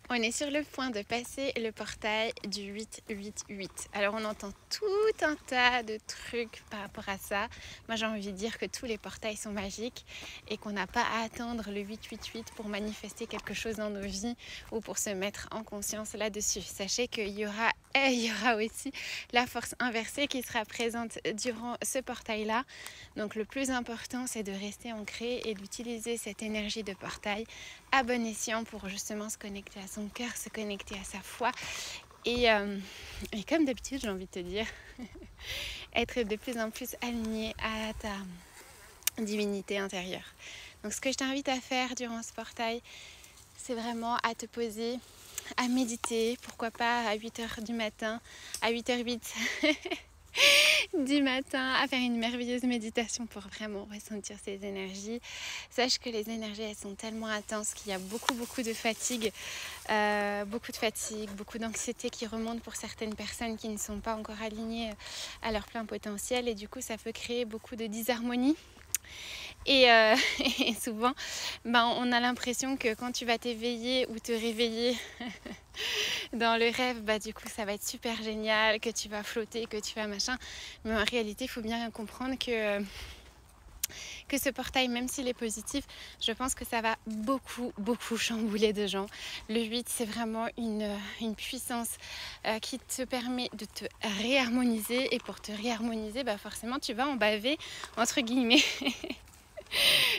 On est sur le point de passer le portail du 888. Alors on entend tout un tas de trucs par rapport à ça. Moi j'ai envie de dire que tous les portails sont magiques et qu'on n'a pas à attendre le 888 pour manifester quelque chose dans nos vies ou pour se mettre en conscience là-dessus. Sachez qu'il y aura aussi la force inversée qui sera présente durant ce portail-là. Donc le plus important c'est de rester ancré et d'utiliser cette énergie de portail à bon escient pour justement se connecter à son cœur, se connecter à sa foi et comme d'habitude j'ai envie de te dire être de plus en plus aligné à ta divinité intérieure. Donc ce que je t'invite à faire durant ce portail, c'est vraiment à te poser, à méditer, pourquoi pas à 8h du matin, à 8h08 du matin, à faire une merveilleuse méditation pour vraiment ressentir ces énergies. Sache que les énergies elles sont tellement intenses qu'il y a beaucoup de fatigue, beaucoup d'anxiété qui remonte pour certaines personnes qui ne sont pas encore alignées à leur plein potentiel, et du coup ça peut créer beaucoup de disharmonie. Et, et souvent, on a l'impression que quand tu vas t'éveiller ou te réveiller dans le rêve, du coup ça va être super génial, que tu vas flotter, que tu vas machin. Mais en réalité, il faut bien comprendre que ce portail, même s'il est positif, je pense que ça va beaucoup chambouler de gens. Le 8, c'est vraiment une puissance qui te permet de te réharmoniser. Et pour te réharmoniser, forcément, tu vas en baver, entre guillemets.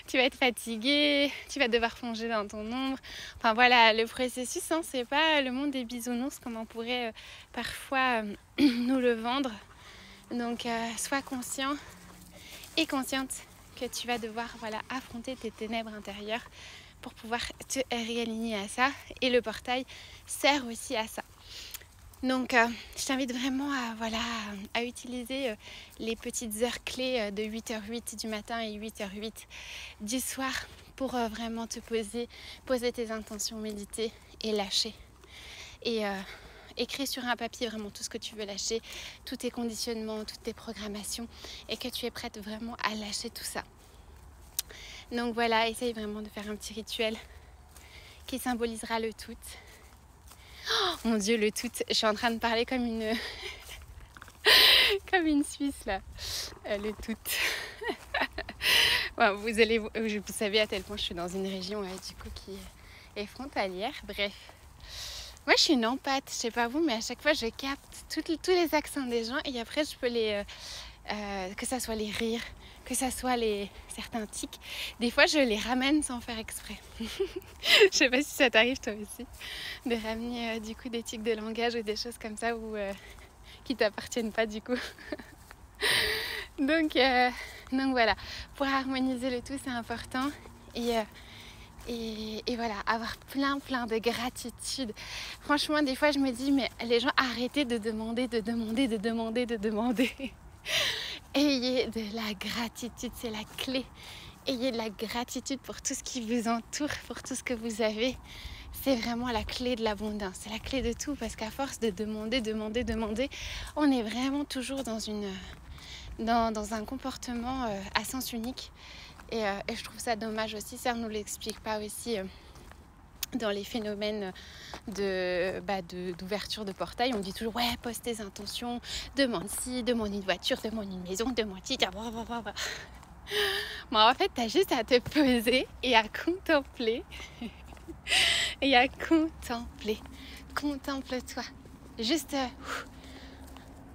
Tu vas être fatigué, tu vas devoir plonger dans ton ombre. Enfin voilà, le processus, c'est pas le monde des bisounours comme on pourrait parfois nous le vendre. Donc sois conscient et consciente que tu vas devoir affronter tes ténèbres intérieures pour pouvoir te réaligner à ça. Et le portail sert aussi à ça. Donc je t'invite vraiment à utiliser les petites heures clés de 8h08 du matin et 8h08 du soir pour vraiment te poser tes intentions, méditer et lâcher. Et écrire sur un papier vraiment tout ce que tu veux lâcher, tous tes conditionnements, toutes tes programmations, et que tu es prête vraiment à lâcher tout ça. Donc voilà, essaye vraiment de faire un petit rituel qui symbolisera le tout. Oh mon Dieu, le tout, je suis en train de parler comme une comme une Suisse là. Le tout. Vous savez à tel point je suis dans une région du coup qui est frontalière. Bref. Moi je suis une empathie, je sais pas vous, mais à chaque fois je capte tous les accents des gens, et après je peux que ça soit les rires, que ça soit certains tics. Des fois je les ramène sans faire exprès. Je sais pas si ça t'arrive toi aussi de ramener du coup des tics de langage ou des choses comme ça qui t'appartiennent pas du coup. Donc voilà, pour harmoniser le tout c'est important, et voilà, avoir plein de gratitude. Franchement des fois je me dis mais les gens, arrêtez de demander. Ayez de la gratitude, c'est la clé. Ayez de la gratitude pour tout ce qui vous entoure, pour tout ce que vous avez. C'est vraiment la clé de l'abondance, c'est la clé de tout, parce qu'à force de demander, on est vraiment toujours dans un comportement à sens unique. Et je trouve ça dommage aussi, ça ne nous l'explique pas aussi dans les phénomènes d'ouverture de portail. On dit toujours ouais, pose tes intentions, demande ci, demande une voiture, demande une maison, demande ci, Bon, en fait t'as juste à te poser et à contempler contemple-toi juste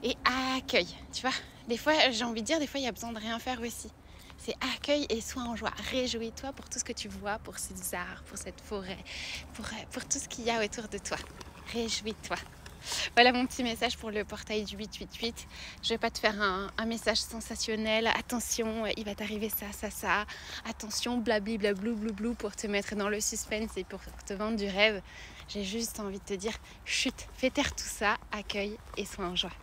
et accueille, tu vois. Des fois j'ai envie de dire, des fois il y a besoin de rien faire aussi. C'est accueille et sois en joie. Réjouis-toi pour tout ce que tu vois, pour ces arbres, pour cette forêt, pour tout ce qu'il y a autour de toi. Réjouis-toi. Voilà mon petit message pour le portail du 888. Je vais pas te faire un message sensationnel. Attention, il va t'arriver ça. Attention, blabli pour te mettre dans le suspense et pour te vendre du rêve. J'ai juste envie de te dire, chut, fais taire tout ça, accueille et sois en joie.